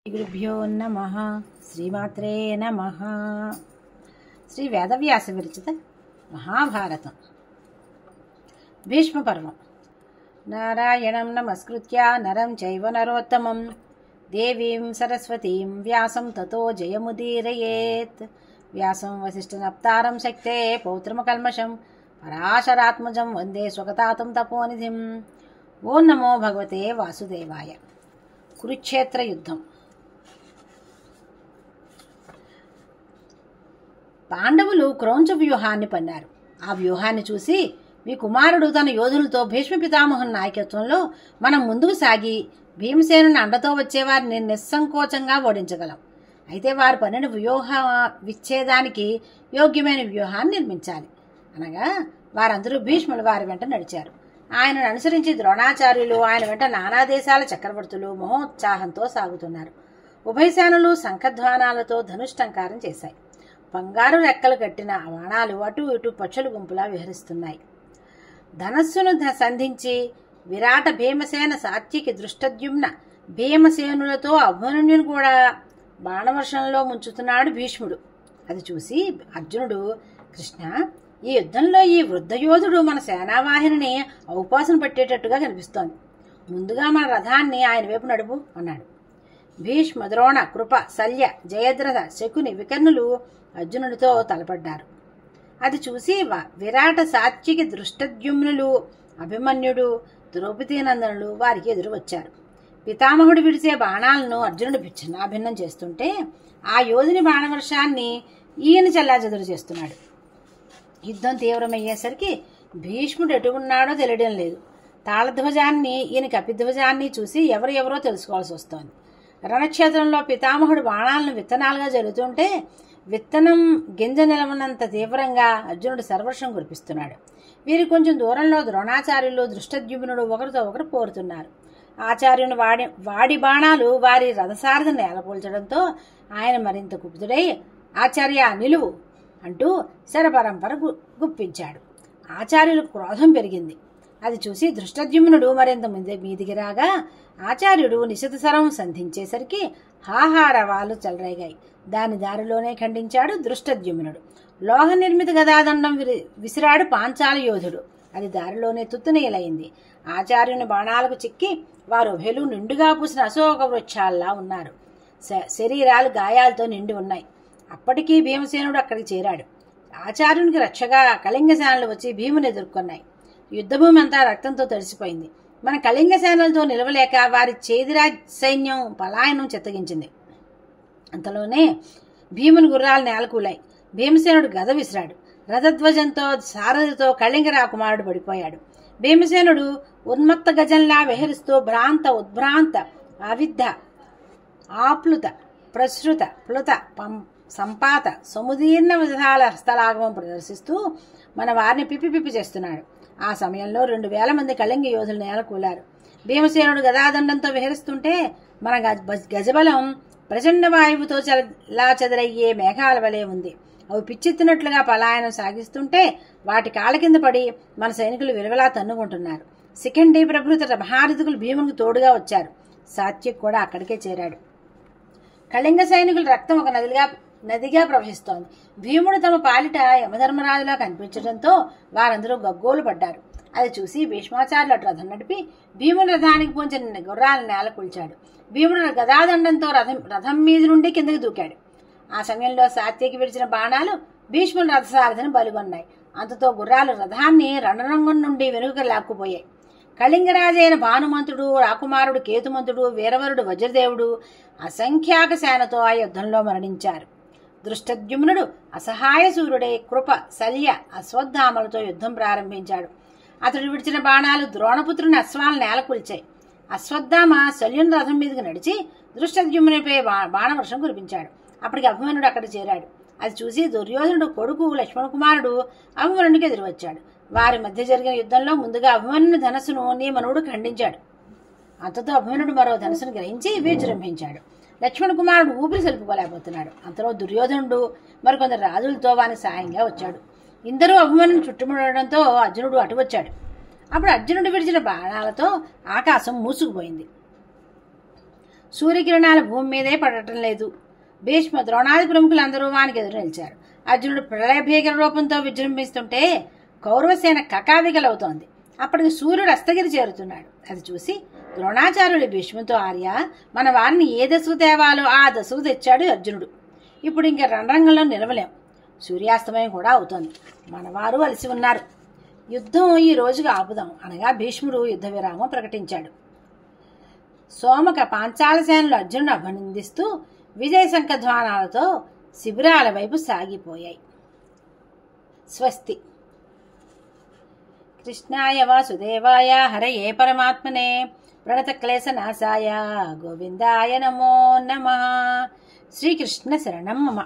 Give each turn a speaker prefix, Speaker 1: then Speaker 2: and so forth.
Speaker 1: గురుభ్యో నమః. శ్రీమాత్రే నమః. శ్రీ వేదవ్యాస విరచిత మహాభారతం భీష్మ పర్వం. నారాయణం నమస్కృత్య నరం చైవ నరోత్తమం దేవీం సరస్వతీం వ్యాసం తతో జయముదీరయేత్. వ్యాసం వసిష్ఠనప్తారం శక్తే పౌత్రమకల్మషం పరాశరాత్మజం వందే స్వగతాతం తపోనిధిం. ఓం నమో భగవతే వాసుదేవాయ. కురుక్షేత్ర యుద్ధం. పాండవులు క్రౌంచ వ్యూహాన్ని పన్నారు. ఆ వ్యూహాన్ని చూసి మీ కుమారుడు తన యోధులతో భీష్మ పితామహుని నాయకత్వంలో మనం ముందుకు సాగి భీమసేనుని అండతో వచ్చేవారిని నిస్సంకోచంగా ఓడించగలం. అయితే వారు పన్నెండు వ్యూహ విచ్ఛేదానికి యోగ్యమైన వ్యూహాన్ని నిర్మించాలి అనగా వారందరూ భీష్ములు వారి వెంట నడిచారు. ఆయనను అనుసరించి ద్రోణాచార్యులు, ఆయన వెంట నానా దేశాల చక్రవర్తులు మహోత్సాహంతో సాగుతున్నారు. ఉభయసేనలు శంఖధ్వానాలతో ధనుష్టంకారం చేశాయి. బంగారు రెక్కలు కట్టిన బాణాలు అటు ఇటు పక్షుల గుంపులా విహరిస్తున్నాయి. ధనస్సును సంధించి విరాట భీమసేన సాత్యకి దృష్టద్యుమ్న భీమసేనులతో అభిమన్యుని కూడా బాణవర్షంలో ముంచుతున్నాడు భీష్ముడు. అది చూసి అర్జునుడు, కృష్ణ, ఈ యుద్ధంలో ఈ వృద్ధ యోధుడు మన సేనావాహిని ఔపాసన పట్టేటట్టుగా కనిపిస్తోంది. ముందుగా మన రథాన్ని ఆయన వైపు నడుపు అన్నాడు. భీష్మ, ద్రోణ, కృప, శల్య, జయద్రథ, శకుని, వికర్ణులు అర్జునుడితో తలపడ్డారు. అది చూసి విరాట సాత్యకి దృష్టద్యుమ్నులు, అభిమన్యుడు, ద్రౌపదీనందనులు వారికి ఎదురు వచ్చారు. పితామహుడు విడిచే బాణాలను అర్జునుడు భిన్నాభిన్నం చేస్తుంటే ఆ యోధుని బాణవర్షాన్ని ఈయన చెల్లాచెదురు చేస్తున్నాడు. యుద్ధం తీవ్రమయ్యేసరికి భీష్ముడు ఎటుకున్నాడో తెలియడం లేదు. తాళధ్వజాన్ని, ఈయన కపిధ్వజాన్ని చూసి ఎవరో తెలుసుకోవాల్సి వస్తోంది. రణక్షేత్రంలో పితామహుడు బాణాలను విత్తనాలుగా జరుగుతుంటే విత్తనం గింజ నిలవనంత తీవ్రంగా అర్జునుడు సర్వర్షం కురిపిస్తున్నాడు. వీరి కొంచెం దూరంలో ద్రోణాచార్యులు, దృష్టద్యుమ్నుడు ఒకరితో ఒకరు పోరుతున్నారు. ఆచార్యుని వాడి బాణాలు వారి రథసారథిని నేలకూల్చడంతో ఆయన మరింత కుపితుడై, ఆచార్య నిలువు అంటూ శరపరంపర గుప్పించాడు. ఆచార్యులకు క్రోధం పెరిగింది. అది చూసి దృష్టద్యుమ్నుడు మరింత మీదికి రాగా ఆచార్యుడు నిశితసరం సంధించేసరికి హాహారవాలు చెలరేగాయి. దాని దారిలోనే ఖండించాడు దృష్టద్యుమ్నుడు. లోహ నిర్మిత గదాదండం విసిరాడు పాంచాల యోధుడు. అది దారిలోనే తుత్తునీలైంది. ఆచార్యుని బాణాలకు చిక్కి వారు ఉభయలు నిండుగా పూసిన అశోక వృక్షాల్లా ఉన్నారు. శరీరాలు గాయాలతో నిండి ఉన్నాయి. అప్పటికీ భీమసేనుడు అక్కడికి చేరాడు. ఆచార్యునికి రక్షగా కళింగ సేనలు వచ్చి భీముని ఎదుర్కొన్నాయి. యుద్ధభూమి అంతా రక్తంతో తడిసిపోయింది. మన కళింగ సేనలతో నిలవలేక వారి చేదిరాజ్ సైన్యం పలాయనం చెత్తగించింది. అంతలోనే భీముని గుర్రాలు నేలకూలాయి. భీమసేనుడు గద విసిరాడు. రథధ్వజంతో సారథితో కళింగ రాకుమారుడు పడిపోయాడు. భీమసేనుడు ఉన్మత్త గజంలా విహరిస్తూ భ్రాంత, ఉద్భ్రాంత, అవిద్ధ, ఆప్లుత, ప్రసృత, ప్లుత, సంపాత, సముదీర్ణ విధాల హస్తలాగమం ప్రదర్శిస్తూ మన వారిని పిప్పి చేస్తున్నాడు. ఆ సమయంలో 2000 మంది కళింగ యోధులు నేలకూలారు. భీమసేనుడు గదాదండంతో విహరిస్తుంటే మన గజబలం ప్రచండ వాయువుతో చెదరయ్యే మేఘాల వలె ఉంది. అవి పిచ్చెత్తినట్లుగా పలాయనం సాగిస్తుంటే వాటి కాళ్ళ కింద పడి మన సైనికులు విలువలా తన్నుకుంటున్నారు. శిఖండి ప్రభృత మహారథులు భీమునికి తోడుగా వచ్చారు. సాత్యక్ కూడా అక్కడికే చేరాడు. కళింగ సైనికుల రక్తం ఒక నదిగా ప్రవహిస్తోంది. భీముడు తమ పాలిట యమధర్మరాజులా కనిపించడంతో వారందరూ గగ్గోలు పడ్డారు. అది చూసి భీష్మాచార్యులు అటు రథం నడిపి భీముని రథానికి పొంచిన గుర్రాలను నేల కూల్చాడు. భీముడు గదాదండంతో రథం మీద నుండి కిందకి దూకాడు. ఆ సమయంలో సాత్యకి విడిచిన బాణాలు భీష్ముని రథసారథిని బలిగొన్నాయి. అంతతో గుర్రాలు రథాన్ని రణరంగం నుండి వెనుకకు లాక్కుపోయాయి. కళింగరాజైన భానుమంతుడు, రాకుమారుడు కేతుమంతుడు, వీరవరుడు వజ్రదేవుడు అసంఖ్యాక సేనతో ఆ యుద్ధంలో మరణించారు. దృష్టద్యుమ్నుడు అసహాయ సూర్యుడై కృప, శల్య, అశ్వత్థామలతో యుద్ధం ప్రారంభించాడు. అతడు విడిచిన బాణాలు ద్రోణపుత్రుని అశ్వాలను నేలకూల్చాయి. అశ్వత్థామ శల్యుని రథం మీదకి నడిచి దృష్టద్యుమ్నునిపై బాణవర్షం కురిపించాడు. అప్పటికి అభిమన్యుడు అక్కడ చేరాడు. అది చూసి దుర్యోధనుడు కొడుకు లక్ష్మణ కుమారుడు అభిమన్యుడికి ఎదురువచ్చాడు. వారి మధ్య జరిగిన యుద్ధంలో ముందుగా అభిమన్యుని ధనస్సును నీమనుడు ఖండించాడు. అంతతో అభిమన్యుడు మరో ధనస్సును గ్రహించి విజృంభించాడు. లక్ష్మణ కుమారుడు ఊపిరి సెలుపుకోలేకపోతున్నాడు. అంతలో దుర్యోధనుడు మరికొందరు రాజులతో వాని సాయంగా వచ్చాడు. ఇందరూ అభిమన్యుని చుట్టుముడడంతో అర్జునుడు అటు వచ్చాడు. అప్పుడు అర్జునుడు విడిచిన బాణాలతో ఆకాశం మూసుకుపోయింది. సూర్యకిరణాలు భూమి మీదే పడటం లేదు. భీష్మ ద్రోణాది ప్రముఖులందరూ వానికి ఎదురు నిలిచారు. అర్జునుడు ప్రళయ భీకర రూపంతో విజృంభిస్తుంటే కౌరవసేన కకావికలవుతోంది. అప్పటికి సూర్యుడు అస్తగిరి చేరుతున్నాడు. అది చూసి ద్రోణాచార్యుడు భీష్ముతో, ఆర్య, మన వారిని ఏ దశకు తేవాలో ఆ దశకు తెచ్చాడు అర్జునుడు. ఇప్పుడు ఇంక రణరంగంలో నిలవలేం. సూర్యాస్తమయం కూడా అవుతోంది. మనవారు అలసి ఉన్నారు. యుద్ధం ఈ రోజుగా ఆపుదాం అనగా భీష్ముడు యుద్ధ విరామం ప్రకటించాడు. సోమక పాంచాల సేనలు అర్జునుడు అభినందిస్తూ విజయ శంఖధ్వానాలతో శిబిరాల వైపు సాగిపోయాయి. స్వస్తి. కృష్ణాయ వాసుదేవాయ హరయే పరమాత్మనే ప్రణతక్లేశనాశాయ గోవిందాయ నమో నమః. శ్రీకృష్ణ శరణం మమ.